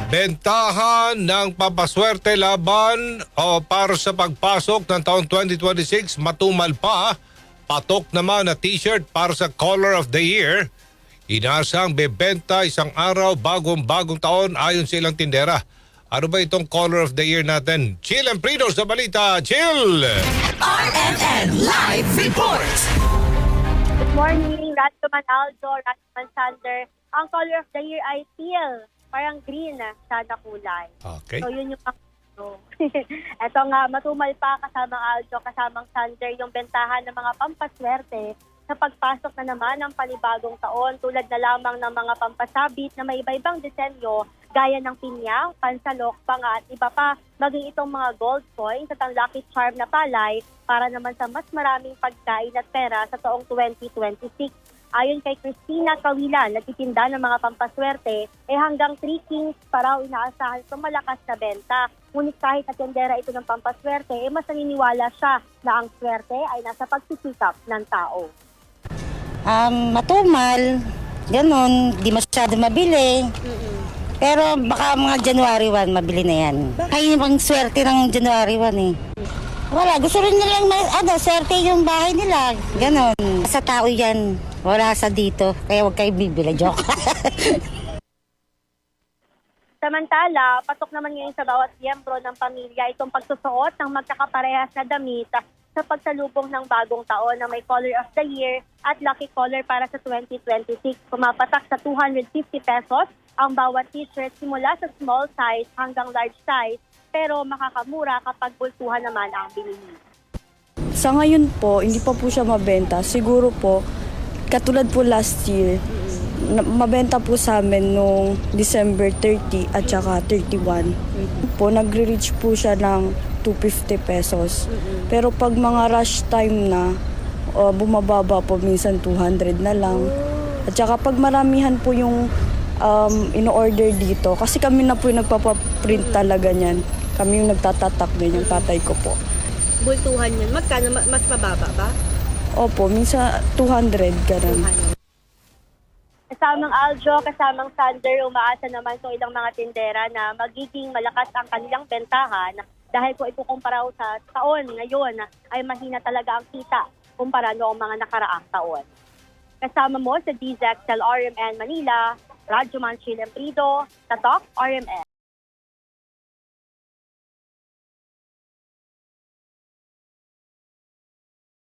Bentahan ng pampaswerte laban o para sa pagpasok ng taong 2026, matumal pa. Patok naman na t-shirt para sa Color of the Year. Inasang bebenta isang araw bagong taon ayon sa ilang tindera. Ano ba itong Color of the Year natin? Chill and Prido sa balita. Chill! RMN Live Report! Good morning, Ratman Aldo, Ratman Sander. Ang Color of the Year ay teal. Parang green sana kulay. Okay. So yun yung Ito nga, matumal pa kasamang Aldo, kasamang Sander, yung bentahan ng mga pampaswerte sa pagpasok na naman ng panibagong taon, tulad na lamang ng mga pampasabit na may iba-ibang disenyo gaya ng pinya, pansalok, panga at iba pa, maging itong mga gold coins at ang lucky charm na palay para naman sa mas maraming pagkain at pera sa taong 2026. Ayon kay Christina Kawilan, nagtitinda ng mga pampaswerte, hanggang 3 kings pa raw inaasahan sa malakas na benta. Ngunit kahit natendera ito ng pampaswerte, mas naniniwala siya na ang swerte ay nasa pagsisikap ng tao. Matumal, ganun, di masyado mabili. Pero baka mga January 1, mabili na yan. Ay, yung swerte ng January 1 eh. Wala, gusto rin nilang swerte yung bahay nila. Ganon. Sa tao yan, wala sa dito. Kaya huwag kayo bibili. Joke. Samantala, patok naman ngayon sa bawat miyembro ng pamilya itong pagsusuot ng magkakaparehas na damit sa pagsalubong ng bagong taon na may Color of the Year at Lucky Color para sa 2026. Pumapatak sa 250 pesos ang bawat t-shirt simula sa small size hanggang large size, pero makakamura kapag bultuhan naman ang binili. Sa ngayon po, hindi pa po siya mabenta. Siguro po, katulad po last year, mabenta po sa amin noong December 30 at saka 31. Po, nagre-reach po siya ng 250 pesos. Pero pag mga rush time na, bumababa po minsan 200 na lang. At saka pag maramihan po yung in-order dito, kasi kami na po yung nagpapaprint talaga niyan. Kami yung nagtatatak din, yung tatay ko po. Bultuhan yun, magkano mas mababa ba? Opo, minsan 200, ganun. Kasamang Aljo, kasamang Sander, umaasa naman sa ilang mga tindera na magiging malakas ang kanilang bentahan dahil kung ikukumpara sa taon ngayon ay mahina talaga ang kita kumpara noong mga nakaraang taon. Kasama mo sa DZXL RMN Manila, Radyo Manchil Emprido, Tatok RMN.